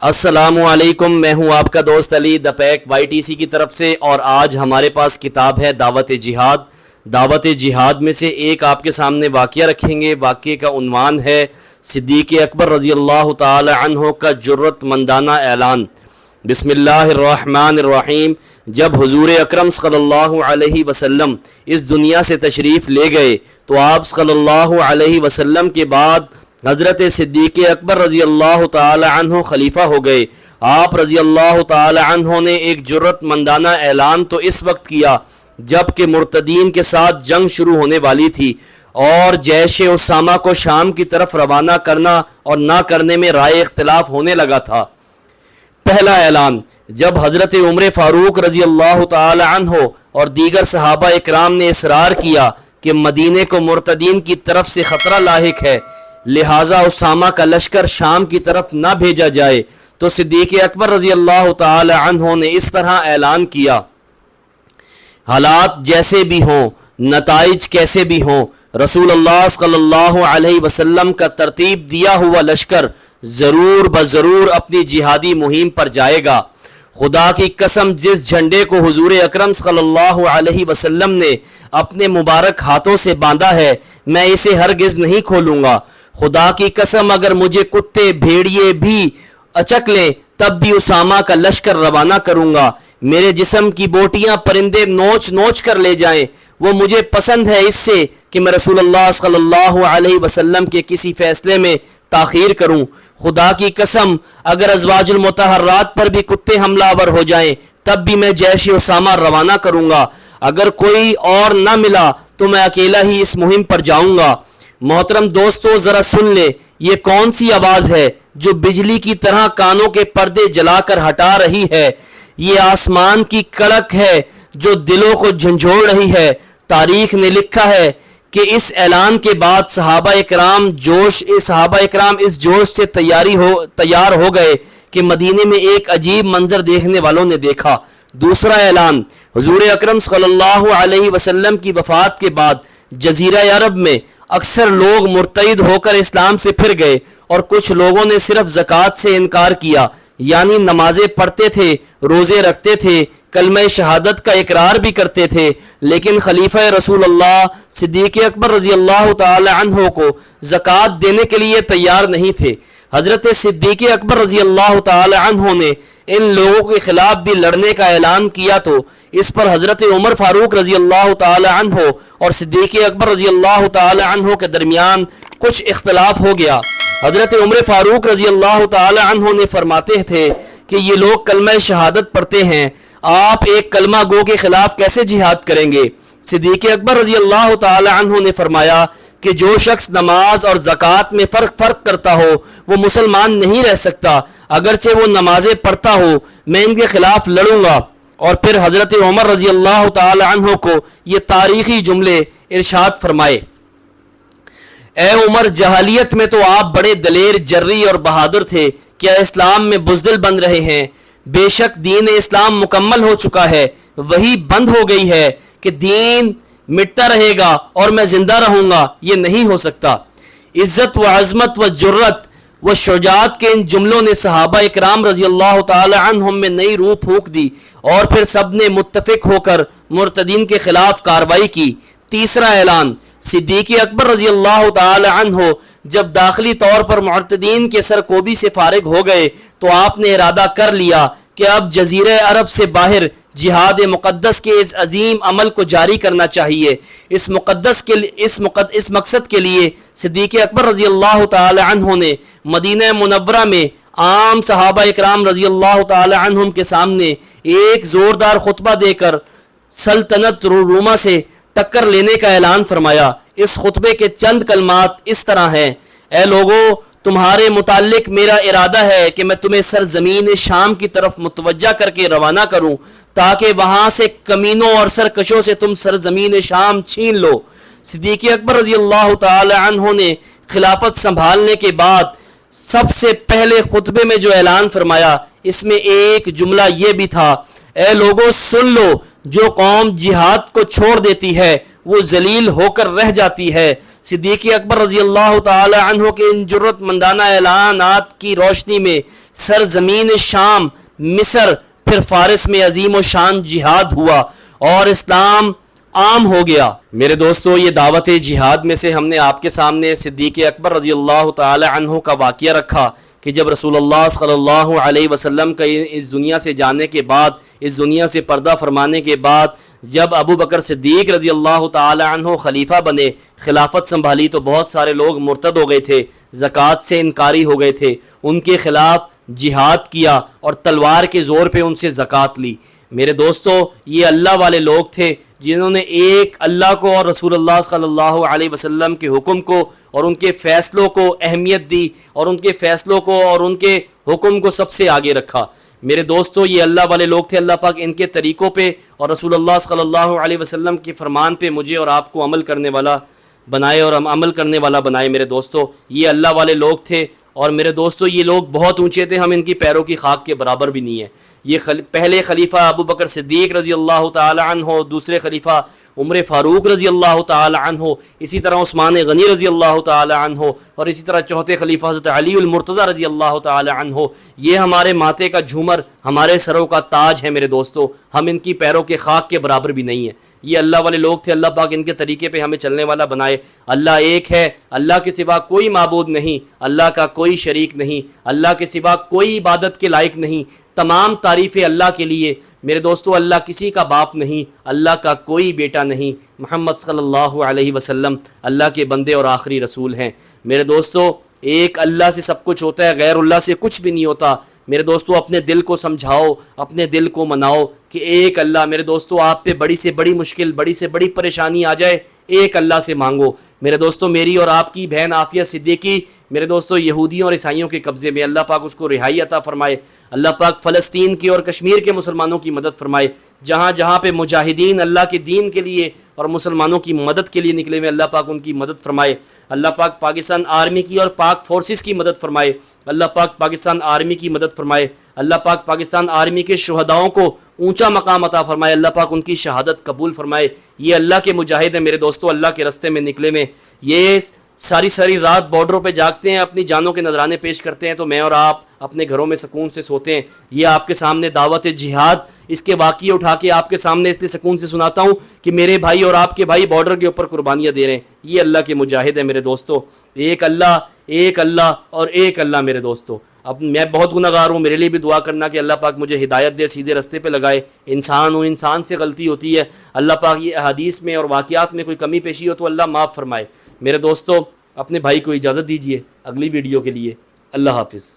अस्सलामुअलैकुम, मैं हूं आपका दोस्त अली द पैक YTC की तरफ से। और आज हमारे पास किताब है दावत जिहाद। दावत जिहाद में से एक आपके सामने वाक़या रखेंगे। वाक़ये का उन्वान है सिद्दीक़ अकबर रज़ी अल्लाह ताला अन्हु का जुर्रतमंदाना ऐलान। बिस्मिल्लाहिर्रहमानिर्रहीम। जब हुजूर अकरम सल्लल्लाहु अलैहि वसल्लम इस दुनिया से तशरीफ़ ले गए तो आप सल्लल्लाहु अलैहि वसल्लम के बाद हज़रत सिद्दीक़ अकबर रज़ी अल्लाह ताला अन्हु खलीफा हो गए। आप रज़ी अल्लाह ताला अन्हु ने एक जुर्रतमंदाना ऐलान तो इस वक्त किया जबकि मुर्तदीन के साथ जंग शुरू होने वाली थी और जैश उसामा को शाम की तरफ रवाना करना और ना करने में राय इख्तिलाफ होने लगा था। पहला ऐलान, जब हज़रत उमर फ़ारूक रज़ी अल्लाह ताला अन्हु और दीगर सहाबा इकराम ने इसरार किया कि मदीने को मुर्तदीन की तरफ से ख़तरा लाहिक है, लिहाजा उसामा का लश्कर शाम की तरफ ना भेजा जाए, तो सिद्दीक़ अकबर रज़ी अल्लाह ताला अन्हु ने इस तरह ऐलान किया, हालात जैसे भी हों, नताइज कैसे भी हों, रसूलुल्लाह सल्लल्लाहु अलैहि वसल्लम का तरतीब दिया हुआ लश्कर ज़रूर बज़रूर अपनी जिहादी मुहिम पर जाएगा। खुदा की कसम, जिस झंडे को हुजूर अकरम सल्लल्लाहु अलैहि वसल्लम ने अपने मुबारक हाथों से बांधा है, मैं इसे हरगिज़ नहीं खोलूँगा। खुदा की कसम, अगर मुझे कुत्ते भेड़िए भी अचक लें तब भी उसामा का लश्कर रवाना करूँगा। मेरे जिस्म की बोटियाँ परिंदे नोच नोच कर ले जाएं, वो मुझे पसंद है इससे कि मैं रसूलुल्लाह सल्लल्लाहु अलैहि वसल्लम के किसी फैसले में ताख़ीर करूँ। खुदा की कसम, अगर अज़वाजुल मुतहर्रात पर भी कुत्ते हमलावर हो जाएं तब भी मैं जैश उसामा रवाना करूँगा। अगर कोई और न मिला तो मैं अकेला ही इस मुहिम पर जाऊँगा। मोहतरम दोस्तों, ज़रा सुन ले, ये कौन सी आवाज़ है जो बिजली की तरह कानों के पर्दे जलाकर हटा रही है। ये आसमान की कड़क है जो दिलों को झंझोड़ रही है। तारीख ने लिखा है कि इस ऐलान के बाद सहाबा इकराम इस जोश से तैयार हो गए कि मदीने में एक अजीब मंजर देखने वालों ने देखा। दूसरा ऐलान, हुजूर अकरम सल्लल्लाहु अलैहि वसल्लम की वफ़ात के बाद जज़ीरा अरब में अक्सर लोग मुर्तद होकर इस्लाम से फिर गए और कुछ लोगों ने सिर्फ ज़कात से इनकार किया, यानी नमाजें पढ़ते थे, रोज़े रखते थे, कलमे शहादत का इकरार भी करते थे, लेकिन खलीफा रसूलुल्लाह सिद्दीक़ अकबर रज़ी अल्लाह ताला अन्हु को ज़कात देने के लिए तैयार नहीं थे। हज़रत सिद्दीक़ अकबर रज़ी अल्लाह ताला अन्हु ने इन लोगों के खिलाफ भी लड़ने का ऐलान किया तो इस पर हज़रत उमर फ़ारूक रज़ी अल्लाह ताला अन्हु और सिद्दीक़ अकबर रज़ी अल्लाह ताला अन्हु के दरमियान कुछ इख्तिलाफ हो गया। हज़रत उमर फ़ारूक रज़ी अल्लाह ताला अन्हु ने फरमाते थे कि ये लोग कलमा शहादत पढ़ते हैं, आप एक कलमा गो के खिलाफ कैसे जिहाद करेंगे। सिद्दीक़ अकबर रज़ी अल्लाह ताला अन्हु ने फरमाया कि जो शख्स नमाज और ज़कात में फ़र्क करता हो वो मुसलमान नहीं रह सकता, अगरचे वो नमाजें पढ़ता हो, मैं इनके खिलाफ लड़ूंगा। और फिर हज़रत उमर रज़ी अल्लाह ताला अन्हु को ये तारीख़ी जुमले इरशाद फरमाए, ए उमर, जहालियत में तो आप बड़े दलेर, जर्री और बहादुर थे, क्या इस्लाम में बुज़दिल बन रहे हैं? बेशक दीन इस्लाम मुकम्मल हो चुका है, वही बंद हो गई है कि दीन मिटता रहेगा और मैं जिंदा रहूंगा, ये नहीं हो सकता। इज्जत व अज़मत व जुर्रत व शुजाअत के इन जुमलों ने सहाबा इकराम रज़ी अल्लाह ताला अन्हुम में नई रूह फूंक दी और फिर सब ने मुत्तफ़िक होकर मुर्तदीन के खिलाफ कार्रवाई की। तीसरा ऐलान, सिद्दीक़ अकबर रज़ी अल्लाह ताला अन्हु जब दाखिली तौर पर मुर्तदीन के सरकोबी से फारिग हो गए तो आपने इरादा कर लिया कि अब जज़ीरे अरब से बाहर जिहाद मुक़द्दस के इस अजीम अमल को जारी करना चाहिए। इस मकसद के लिए सिद्दीक़ अकबर रज़ी अल्लाह ताला अन्हु ने मदीना मुनव्वरा में आम सहाबा इकराम रज़ी अल्लाह ताला अन्हुम के सामने एक ज़ोरदार खुतबा देकर सल्तनत रूमा से टक्कर लेने का ऐलान फरमाया। इस खुतबे के चंद कलमात इस तरह हैं, ए लोगो, तुम्हारे मुताल्लिक मेरा इरादा है कि मैं तुम्हें सरजमीन शाम की तरफ मुतवज्जा करके रवाना करूं ताकि वहां से कमीनों और सरकशों से तुम सरजमीन शाम छीन लो। सिद्दीक़ अकबर रज़ी अल्लाह ताला अन्हु ने खिलाफत संभालने के बाद सबसे पहले खुतबे में जो ऐलान फरमाया, इसमें एक जुमला ये भी था, ए लोगों सुन लो, जो कौम जिहाद को छोड़ देती है वो जलील होकर रह जाती है। सिद्दीक़ अकबर रज़ी अल्लाह ताला अन्हु के इन जुर्रतमंदाना ऐलानात की रोशनी में سرزمین شام، مصر، پھر فارس میں عظیم و شان جہاد ہوا اور اسلام عام ہو گیا۔ میرے دوستو، یہ دعوت جہاد میں سے ہم نے آپ کے سامنے صدیق اکبر رضی اللہ تعالی عنہ کا واقعہ رکھا کہ جب رسول اللہ صلی اللہ علیہ وسلم کا اس دنیا سے جانے کے بعد، اس دنیا سے پردہ فرمانے کے بعد، جب ابو بکر صدیق رضی اللہ تعالی عنہ خلیفہ بنے، خلافت سنبھالی، تو بہت سارے لوگ مرتد ہو گئے تھے، زکوٰۃ سے انکاری ہو گئے تھے، ان کے خلاف جہاد کیا اور تلوار کے زور پہ ان سے زکوٰۃ لی۔ میرے دوستو، یہ اللہ والے لوگ تھے جنہوں نے ایک اللہ کو اور رسول اللہ صلی اللہ علیہ وسلم کے حکم کو اور ان کے فیصلوں کو اہمیت دی، اور ان کے فیصلوں کو اور ان کے حکم کو سب سے آگے رکھا۔ میرے دوستو، یہ اللہ والے لوگ تھے۔ اللہ پاک ان کے طریقوں پہ اور رسول اللہ صلی اللہ علیہ وسلم کے فرمان پہ مجھے اور آپ کو عمل کرنے والا بنائے اور عمل کرنے والا بنائے۔ میرے دوستو، یہ اللہ والے لوگ تھے، اور میرے دوستو یہ لوگ بہت اونچے تھے، ہم ان کی پیروں کی خاک کے برابر بھی نہیں ہیں۔ یہ پہلے خلیفہ ابو بکر صدیق رضی اللہ تعالی عنہ، دوسرے خلیفہ عمر فاروق رضی اللہ تعالی عنہ، اسی طرح عثمان غنی رضی اللہ تعالی عنہ، اور اسی طرح چوتھے خلیفہ حضرت علی المرتضی رضی اللہ تعالی عنہ۔ یہ ہمارے ماتھے کا جھومر، ہمارے سروں کا تاج ہے میرے دوستو، ہم ان کی پیروں کے خاک کے برابر بھی نہیں ہیں۔ یہ اللہ والے لوگ تھے۔ اللہ پاک ان کے طریقے پہ ہمیں چلنے والا بنائے۔ اللہ ایک ہے، اللہ کے سوا کوئی معبود نہیں، اللہ کا کوئی شریک نہیں، اللہ کے سوا کوئی عبادت کے لائق نہیں۔ تمام تعریفیں اللہ کے لیے۔ میرے دوستو، اللہ کسی کا باپ نہیں، اللہ کا کوئی بیٹا نہیں، محمد صلی اللہ علیہ وسلم اللہ کے بندے اور آخری رسول ہیں۔ میرے دوستو، ایک اللہ سے سب کچھ ہوتا ہے، غیر اللہ سے کچھ بھی نہیں ہوتا۔ میرے دوستو، اپنے دل کو سمجھاؤ، اپنے دل کو مناؤ کہ ایک اللہ۔ میرے دوستو، آپ پہ بڑی سے بڑی مشکل، بڑی سے بڑی پریشانی آ جائے، ایک اللہ سے مانگو۔ میرے دوستو، میری اور آپ کی بہن عافیہ صدیقی میرے دوستو یہودیوں اور عیسائیوں کے قبضے میں، اللہ پاک اس کو رہائی عطا فرمائے۔ اللہ پاک فلسطین کی اور کشمیر کے مسلمانوں کی مدد فرمائے۔ جہاں جہاں پہ مجاہدین اللہ کے دین کے لیے اور مسلمانوں کی مدد کے لیے نکلے ہوئے، اللہ پاک ان کی مدد فرمائے۔ اللہ پاک پاکستان آرمی کی اور پاک فورسز کی مدد فرمائے۔ اللہ پاک پاکستان آرمی کی مدد فرمائے۔ اللہ پاک پاکستان آرمی کے شہداؤں کو اونچا مقام عطا فرمائے۔ اللہ پاک ان کی شہادت قبول فرمائے۔ یہ اللہ کے مجاہد ہیں میرے دوستو، اللہ کے رستے میں نکلے میں، یہ ساری رات بارڈروں پہ جاگتے ہیں، اپنی جانوں کے نذرانے پیش کرتے ہیں، تو میں اور آپ اپنے گھروں میں سکون سے سوتے ہیں۔ یہ آپ کے سامنے دعوت جہاد، اس کے واقعے اٹھا کے آپ کے سامنے اس لیے سکون سے سناتا ہوں کہ میرے بھائی اور آپ کے بھائی بارڈر کے اوپر قربانیاں دے رہے ہیں۔ یہ اللہ کے مجاہد ہیں میرے دوستو۔ ایک اللہ اور ایک اللہ میرے دوستو۔ اب میں بہت گناہ گار ہوں، میرے لیے بھی دعا کرنا کہ اللہ پاک مجھے ہدایت دے، سیدھے رستے پہ لگائے۔ انسان ہوں، انسان سے غلطی ہوتی ہے، اللہ پاک یہ احادیث میں اور واقعات میں کوئی کمی پیشی ہو تو اللہ معاف فرمائے۔ میرے دوستو، اپنے بھائی کو اجازت دیجیے اگلی ویڈیو کے لیے۔ اللہ حافظ۔